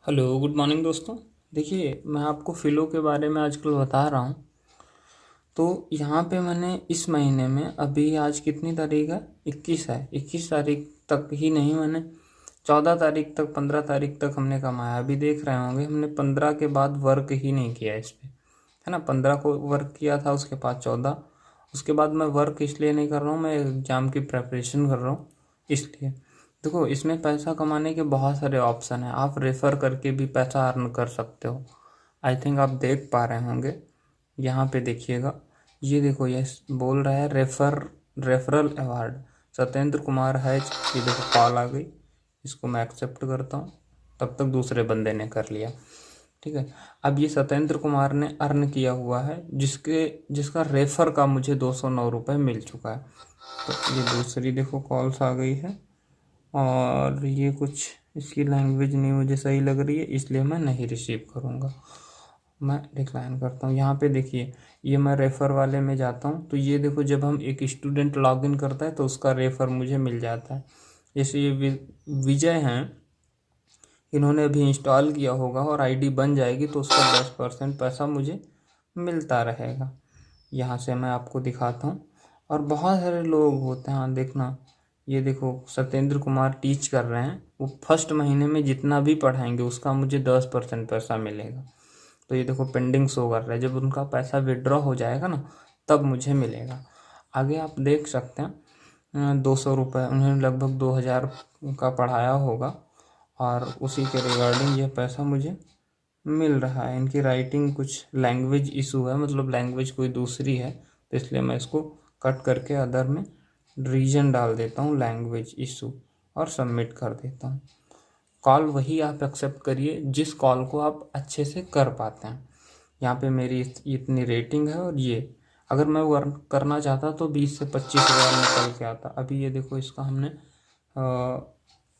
Hello good morning दोस्तों। देखिए मैं आपको फ़िलो के बारे में आजकल बता रहा हूँ। तो यहाँ पे मैंने इस महीने में अभी आज कितनी तारीख है, 21 है। 21 तारीख तक ही नहीं, मैंने 14 तारीख तक 15 तारीख तक हमने कमाया। अभी देख रहे होंगे हमने 15 के बाद वर्क ही नहीं किया इस पर, है ना। 15 को वर्क किया था, उसके बाद 14, उसके बाद मैं वर्क इसलिए नहीं कर रहा हूँ, मैं एग्ज़ाम की प्रेपरेशन कर रहा हूँ इसलिए। देखो इसमें पैसा कमाने के बहुत सारे ऑप्शन हैं, आप रेफ़र करके भी पैसा अर्न कर सकते हो। आई थिंक आप देख पा रहे होंगे, यहाँ पे देखिएगा, ये देखो ये बोल रहा है रेफरल अवार्ड सत्येंद्र कुमार है। ये देखो कॉल आ गई, इसको मैं एक्सेप्ट करता हूँ। तब तक दूसरे बंदे ने कर लिया, ठीक है। अब ये सत्येंद्र कुमार ने अर्न किया हुआ है, जिसका रेफर का मुझे 209 रुपये मिल चुका है। तो ये दूसरी देखो कॉल्स आ गई है, और ये कुछ इसकी लैंग्वेज नहीं मुझे सही लग रही है, इसलिए मैं नहीं रिसीव करूँगा, मैं डिक्लाइन करता हूँ। यहाँ पे देखिए, ये मैं रेफ़र वाले में जाता हूँ, तो ये देखो जब हम एक स्टूडेंट लॉगिन करता है तो उसका रेफ़र मुझे मिल जाता है। जैसे ये विजय हैं, इन्होंने अभी इंस्टॉल किया होगा और आईडी बन जाएगी तो उसका 10% पैसा मुझे मिलता रहेगा। यहाँ से मैं आपको दिखाता हूँ, और बहुत सारे लोग होते हैं, हाँ देखना, ये देखो सत्येंद्र कुमार टीच कर रहे हैं, वो फर्स्ट महीने में जितना भी पढ़ाएंगे उसका मुझे 10% पैसा मिलेगा। तो ये देखो पेंडिंग शो कर रहा है, जब उनका पैसा विड्रॉ हो जाएगा ना तब मुझे मिलेगा। आगे आप देख सकते हैं 200 रुपये उन्होंने लगभग 2000 का पढ़ाया होगा, और उसी के रिगार्डिंग ये पैसा मुझे मिल रहा है। इनकी राइटिंग कुछ लैंग्वेज इशू है, मतलब लैंग्वेज कोई दूसरी है, तो इसलिए मैं इसको कट करके अदर में रीजन डाल देता हूँ, लैंग्वेज इशू, और सबमिट कर देता हूँ। कॉल वही आप एक्सेप्ट करिए जिस कॉल को आप अच्छे से कर पाते हैं। यहाँ पे मेरी इतनी रेटिंग है, और ये अगर मैं वर्क करना चाहता तो 20 से 25 हज़ार निकल के आता। अभी ये देखो इसका हमने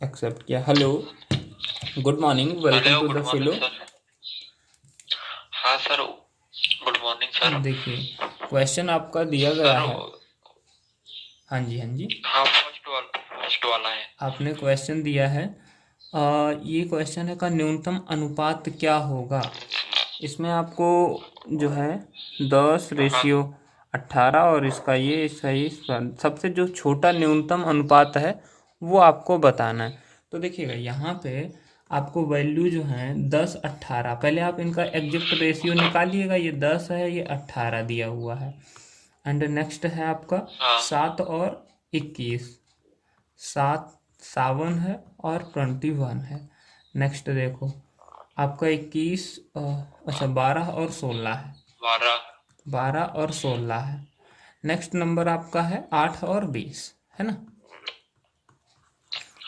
एक्सेप्ट किया। Hello good morning, welcome hello, to good the morning fellow. Sir. हाँ सर, गुड मॉर्निंग सर। देखिए क्वेश्चन आपका दिया गया सर, है। हाँ जी, हाँ जी, हाँ फर्स्ट वाला है। आपने क्वेश्चन दिया है। ये क्वेश्चन है का न्यूनतम अनुपात क्या होगा। इसमें आपको जो है 10:18, और इसका ये सही सबसे जो छोटा न्यूनतम अनुपात है वो आपको बताना है। तो देखिएगा यहाँ पे आपको वैल्यू जो है 10:18, पहले आप इनका एग्जैक्ट रेशियो निकालिएगा। ये 10 है, ये 18 दिया हुआ है। एंड नेक्स्ट है आपका हाँ 7 और 21, 7 है और 21 है। नेक्स्ट देखो आपका 21, अच्छा 12 और 16 है, 12। 12 और 16 है। नेक्स्ट नंबर आपका है 8 और 20, है ना। तो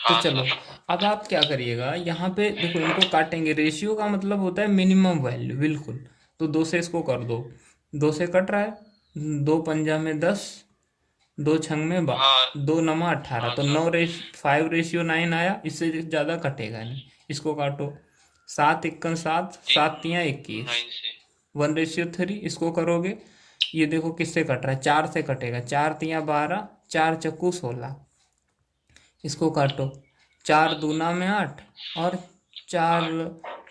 हाँ चलो, सर। अब आप क्या करिएगा, यहाँ पे देखो इनको काटेंगे। रेशियो का मतलब होता है मिनिमम वैल्यू, बिल्कुल। तो 2 से इसको कर दो, 2 से कट रहा है, 2 पंजा में 10, 2 छंग में हाँ 2 नमा 18, हाँ तो सर। 5:9 आया, इससे ज़्यादा कटेगा नहीं। इसको काटो, 7 × 7, तीन 7 × 21, 9 से। 1:3, इसको करोगे, ये देखो किससे कट रहा है, 4 से कटेगा, 4 × 3 = 12, 4 × 4 = 16, इसको काटो, 4 दूना में 8, और 4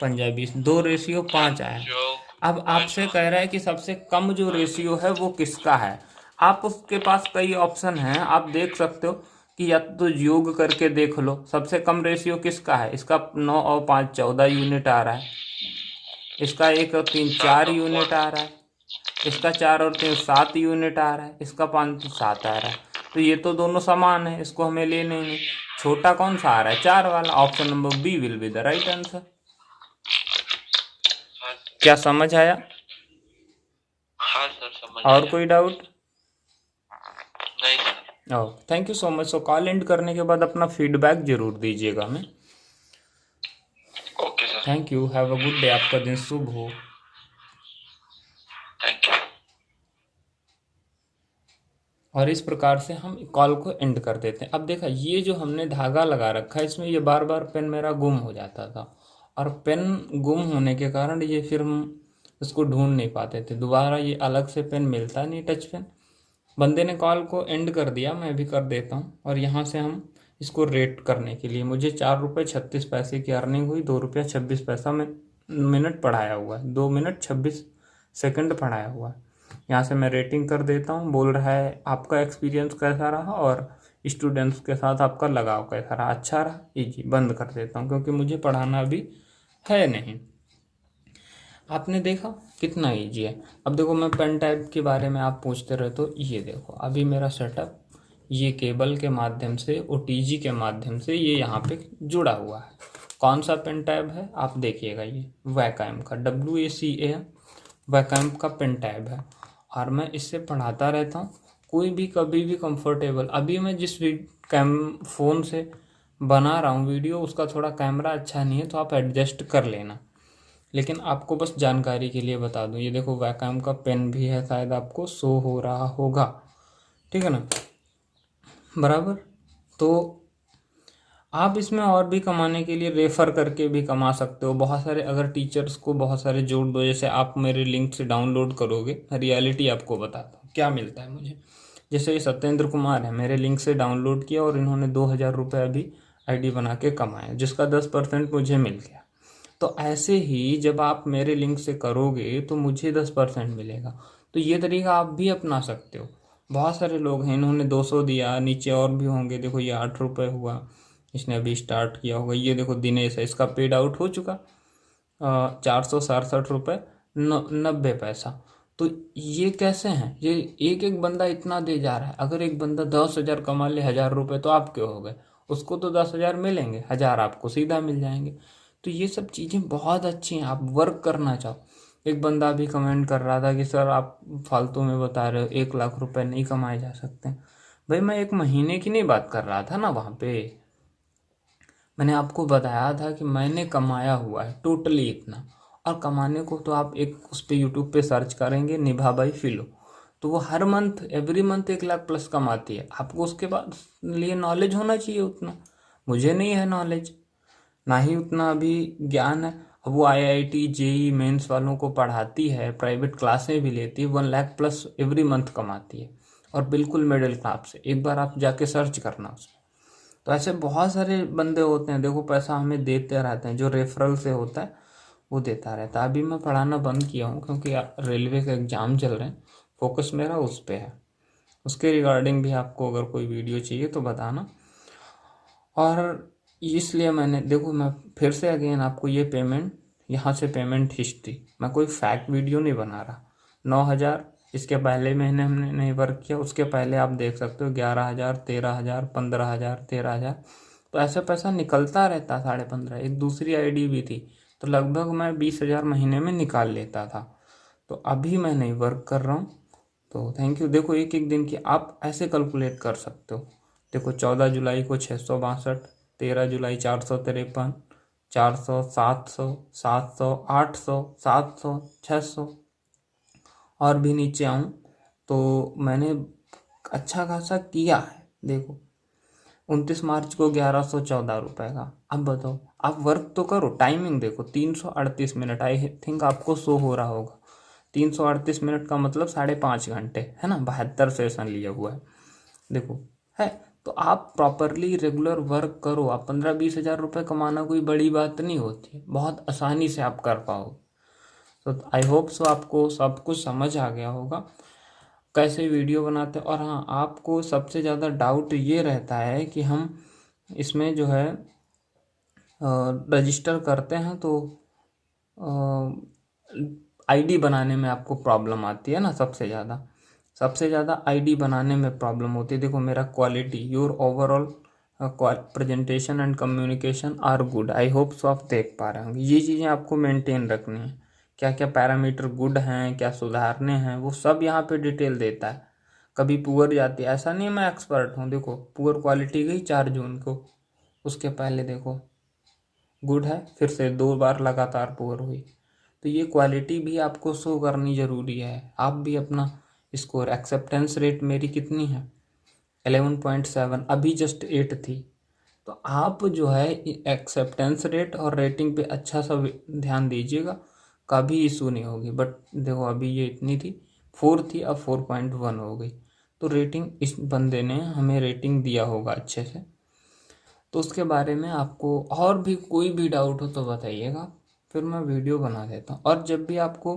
पंजा 20, 2:5 आया। चौक अब पाँच, आपसे हाँ। कह रहा है कि सबसे कम जो हाँ रेशियो है वो किसका है। आप उसके पास कई ऑप्शन हैं, आप देख सकते हो कि या तो योग करके देख लो सबसे कम रेशियो किसका है। इसका 9 और 5 14 यूनिट आ रहा है, इसका 1 और 3 सात 4 और यूनिट आ रहा है, इसका 4 और 3 7 यूनिट आ रहा है, इसका 5 तो 7 आ रहा है। तो ये तो दोनों समान है, इसको हमें लेने ही नहीं। छोटा कौन सा आ रहा है, 4 वाला। Option number B will be the right answer. हाँ क्या समझ आया, हाँ सर, समझ और आया। कोई डाउट। नहीं sir. Oh thank you so much. So call and करने के बाद अपना फीडबैक जरूर दीजिएगा हमें। Okay sir. Thank you, have a good day, आपका दिन शुभ हो। Thank you. और इस प्रकार से हम कॉल को एंड कर देते हैं। अब देखा, ये जो हमने धागा लगा रखा है इसमें ये बार बार पेन मेरा गुम हो जाता था, और पेन गुम होने के कारण ये फिर हम इसको ढूंढ नहीं पाते थे दोबारा, ये अलग से पेन मिलता नहीं, टच पेन। बंदे ने कॉल को एंड कर दिया, मैं भी कर देता हूँ, और यहाँ से हम इसको रेट करने के लिए। मुझे 4 रुपये 36 पैसे की अर्निंग हुई, 2 रुपया 26 पैसा में मिनट पढ़ाया हुआ है, 2 मिनट 26 सेकंड पढ़ाया हुआ है। यहाँ से मैं रेटिंग कर देता हूँ। बोल रहा है आपका एक्सपीरियंस कैसा रहा और स्टूडेंट्स के साथ आपका लगाव कैसा रहा, अच्छा रहा, जी बंद कर देता हूँ क्योंकि मुझे पढ़ाना भी है नहीं। आपने देखा कितना ईजी है। अब देखो मैं पेन टाइप के बारे में आप पूछते रहे, तो ये देखो अभी मेरा सेटअप ये केबल के माध्यम से ओटीजी के माध्यम से ये यहाँ पे जुड़ा हुआ है। कौन सा पेन टैब है आप देखिएगा, ये वैकैम का WACAM वैकैम का पेन टैब है और मैं इससे पढ़ाता रहता हूँ। कोई भी कभी भी कंफर्टेबल, अभी मैं जिस फ़ोन से बना रहा हूँ वीडियो उसका थोड़ा कैमरा अच्छा नहीं है तो आप एडजस्ट कर लेना, लेकिन आपको बस जानकारी के लिए बता दूं। ये देखो वैकैम का पेन भी है, शायद आपको शो हो रहा होगा, ठीक है ना, बराबर। तो आप इसमें और भी कमाने के लिए रेफ़र करके भी कमा सकते हो। बहुत सारे अगर टीचर्स को बहुत सारे जोड़ दो, जैसे आप मेरे लिंक से डाउनलोड करोगे, रियलिटी आपको बताता हूँ क्या मिलता है मुझे। जैसे ये सत्येंद्र कुमार है, मेरे लिंक से डाउनलोड किया और इन्होंने 2,000 रुपये अभी आईडी बना के कमाए, जिसका 10% मुझे मिल गया। तो ऐसे ही जब आप मेरे लिंक से करोगे तो मुझे 10% मिलेगा। तो ये तरीका आप भी अपना सकते हो। बहुत सारे लोग हैं, इन्होंने 200 दिया, नीचे और भी होंगे। देखो ये 8 रुपये हुआ, इसने अभी स्टार्ट किया होगा। ये देखो दिनेश है, इसका पेड आउट हो चुका 467 रुपये 90 पैसा। तो ये कैसे हैं, ये एक एक बंदा इतना दे जा रहा है। अगर एक बंदा 10,000 कमा ले 1,000 रुपये तो आप क्यों हो गए, उसको तो 10,000 मिलेंगे, 1,000 आपको सीधा मिल जाएंगे। तो ये सब चीज़ें बहुत अच्छी हैं, आप वर्क करना चाहो। एक बंदा भी कमेंट कर रहा था कि सर आप फालतू में बता रहे हो 1,00,000 रुपये नहीं कमाए जा सकते। भाई मैं एक महीने की नहीं बात कर रहा था ना, वहाँ पे मैंने आपको बताया था कि मैंने कमाया हुआ है टोटली इतना। और कमाने को तो आप एक उस पर यूट्यूब पे सर्च करेंगे निभा बाई फिलो, तो वो हर मंथ एवरी मंथ 1,00,000 प्लस कमाती है। आपको उसके बाद लिए नॉलेज होना चाहिए उतना, मुझे नहीं है नॉलेज, ना ही उतना अभी ज्ञान है। अब वो IIT JEE मेंस वालों को पढ़ाती है, प्राइवेट क्लासें भी लेती है, 1,00,000 प्लस एवरी मंथ कमाती है और बिल्कुल मिडिल क्लास से। एक बार आप जाके सर्च करना उसमें। तो ऐसे बहुत सारे बंदे होते हैं, देखो पैसा हमें देते रहते हैं, जो रेफरल से होता है वो देता रहता है। अभी मैं पढ़ाना बंद किया हूँ क्योंकि रेलवे के एग्ज़ाम चल रहे हैं, फोकस मेरा उस पर है। उसके रिगार्डिंग भी आपको अगर कोई वीडियो चाहिए तो बताना। और इसलिए मैंने देखो मैं फिर से अगेन आपको ये पेमेंट, यहाँ से पेमेंट हिस्ट्री, मैं कोई फैक्ट वीडियो नहीं बना रहा। 9,000 इसके पहले महीने हमने नहीं वर्क किया, उसके पहले आप देख सकते हो 11,000 13,000 15,000 13,000। तो ऐसा पैसा निकलता रहता 15.5। एक दूसरी आईडी भी थी, तो लगभग मैं 20,000 महीने में निकाल लेता था। तो अभी मैं नहीं वर्क कर रहा हूँ, तो थैंक यू। देखो एक एक दिन की आप ऐसे कैलकुलेट कर सकते हो। देखो 14 जुलाई को 662, 13 जुलाई 453, 400 700 700 800 700 600, और भी नीचे आऊँ तो मैंने अच्छा खासा किया है। देखो 29 मार्च को 1,114 रुपये का। अब बताओ आप वर्क तो करो, टाइमिंग देखो 338 मिनट, आई थिंक आपको शो हो रहा होगा। 338 मिनट का मतलब 5.5 घंटे है ना, 72 सेशन लिया हुआ है, देखो है। तो आप प्रॉपरली रेगुलर वर्क करो, आप 15-20 हज़ार रुपये कमाना कोई बड़ी बात नहीं होती है, बहुत आसानी से आप कर पाओ। तो आई होप सो आपको सब कुछ समझ आ गया होगा कैसे वीडियो बनाते हैं। और हाँ, आपको सबसे ज़्यादा डाउट ये रहता है कि हम इसमें जो है रजिस्टर करते हैं तो आईडी बनाने में आपको प्रॉब्लम आती है ना, सबसे ज़्यादा आईडी बनाने में प्रॉब्लम होती है। देखो मेरा quality, your overall presentation and communication are good, I hope so आप देख पा रहे होंगे। ये चीज़ें आपको मेंटेन रखनी है, क्या क्या पैरामीटर गुड हैं, क्या सुधारने हैं, वो सब यहाँ पे डिटेल देता है। कभी पुअर जाती है, ऐसा नहीं मैं एक्सपर्ट हूँ। देखो पुअर क्वालिटी गई 4 जून को, उसके पहले देखो गुड है, फिर से 2 बार लगातार पुअर हुई। तो ये क्वालिटी भी आपको शो करनी ज़रूरी है। आप भी अपना स्कोर, एक्सेप्टेंस रेट मेरी कितनी है 11.7, अभी जस्ट 8 थी। तो आप जो है एक्सेप्टेंस रेट और रेटिंग पे अच्छा सा ध्यान दीजिएगा, कभी इशू नहीं होगी। बट देखो अभी ये इतनी थी 4 थी, अब 4.1 हो गई। तो रेटिंग इस बंदे ने हमें रेटिंग दिया होगा अच्छे से। तो उसके बारे में आपको और भी कोई भी डाउट हो तो बताइएगा, फिर मैं वीडियो बना देता हूँ। और जब भी आपको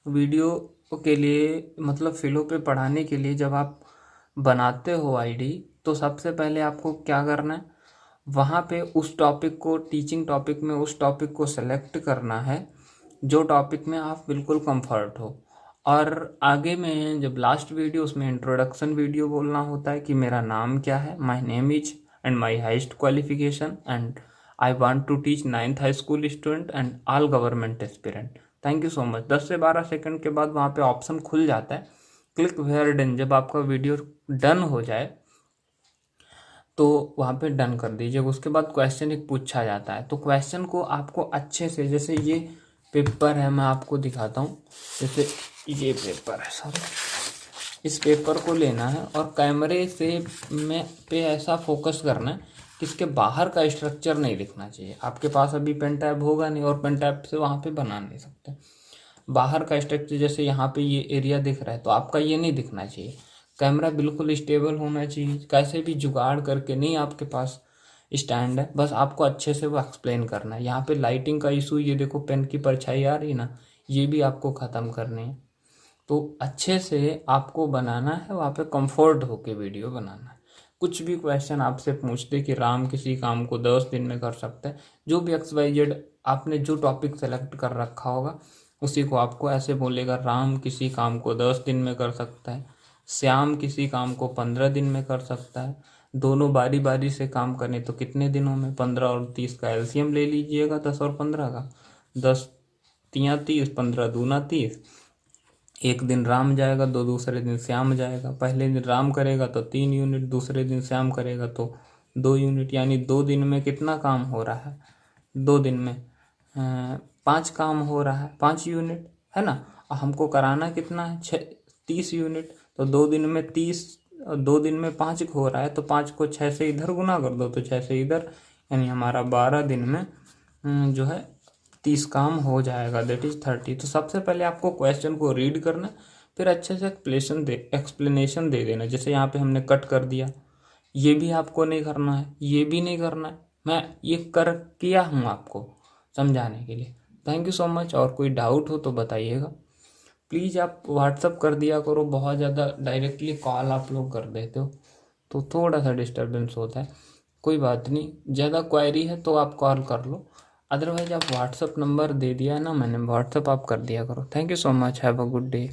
वीडियो के लिए मतलब फिलो पे पढ़ाने के लिए जब आप बनाते हो आईडी, तो सबसे पहले आपको क्या करना है, वहाँ पे उस टॉपिक को, टीचिंग टॉपिक में उस टॉपिक को सेलेक्ट करना है जो टॉपिक में आप बिल्कुल कंफर्ट हो। और आगे में जब लास्ट वीडियो, उसमें इंट्रोडक्शन वीडियो बोलना होता है कि मेरा नाम क्या है, my name is and my highest qualification and I want to teach 9th high school student and all government aspirant. Thank you so much. 10 से 12 सेकंड के बाद वहाँ पे ऑप्शन खुल जाता है क्लिक वेयर डन। जब आपका वीडियो डन हो जाए तो वहाँ पे डन कर दीजिए। उसके बाद क्वेश्चन एक पूछा जाता है, तो क्वेश्चन को आपको अच्छे से, जैसे ये पेपर है, मैं आपको दिखाता हूँ, जैसे ये पेपर है सॉरी, इस पेपर को लेना है और कैमरे से पे ऐसा फोकस करना है कि इसके बाहर का स्ट्रक्चर नहीं दिखना चाहिए। आपके पास अभी पेन टैब होगा नहीं और पेन टैब से वहाँ पे बना नहीं सकते। बाहर का स्ट्रक्चर, जैसे यहाँ पे ये एरिया दिख रहा है, तो आपका ये नहीं दिखना चाहिए। कैमरा बिल्कुल स्टेबल होना चाहिए, कैसे भी जुगाड़ करके नहीं, आपके पास स्टैंड है, बस आपको अच्छे से वो एक्सप्लेन करना है। यहाँ पे लाइटिंग का इशू, ये देखो पेन की परछाई आ रही ना, ये भी आपको ख़त्म करनी है। तो अच्छे से आपको बनाना है, वहाँ पे कंफर्ट होके वीडियो बनाना है। कुछ भी क्वेश्चन आपसे पूछते कि राम किसी काम को 10 दिन में कर सकता है, जो भी XYZ आपने जो टॉपिक सेलेक्ट कर रखा होगा उसी को आपको ऐसे बोलेगा, राम किसी काम को 10 दिन में कर सकता है, श्याम किसी काम को 15 दिन में कर सकता है। दोनों बारी बारी से काम करें तो कितने दिनों में, 15 और 30 का एलसीएम ले लीजिएगा, 10 और 15 का, 10 तियाँ 30, 15 दूना 30। एक दिन राम जाएगा, दूसरे दिन श्याम जाएगा। पहले दिन राम करेगा तो 3 यूनिट, दूसरे दिन श्याम करेगा तो 2 यूनिट, यानी 2 दिन में कितना काम हो रहा है, 2 दिन में 5 काम हो रहा है, 5 यूनिट है ना। हमको कराना कितना है, 30 यूनिट, तो 2 दिन में 30, 2 दिन में 5 हो रहा है, तो 5 को 6 से इधर गुना कर दो, तो 6 से इधर, यानी हमारा 12 दिन में जो है 30 काम हो जाएगा, दैट इज 30। तो सबसे पहले आपको क्वेश्चन को रीड करना, फिर अच्छे से एक्सप्लेनेशन दे देना। जैसे यहाँ पे हमने कट कर दिया, ये भी आपको नहीं करना है, ये भी नहीं करना है, मैं ये किया हूँ आपको समझाने के लिए। Thank you so much. और कोई डाउट हो तो बताइएगा प्लीज़। आप व्हाट्सअप कर दिया करो, बहुत ज़्यादा डायरेक्टली कॉल आप लोग कर देते हो तो थोड़ा सा डिस्टर्बेंस होता है। कोई बात नहीं, ज़्यादा क्वायरी है तो आप कॉल कर लो, अदरवाइज आप व्हाट्सअप नंबर दे दिया है ना मैंने, व्हाट्सअप आप कर दिया करो। Thank you so much, have a good day.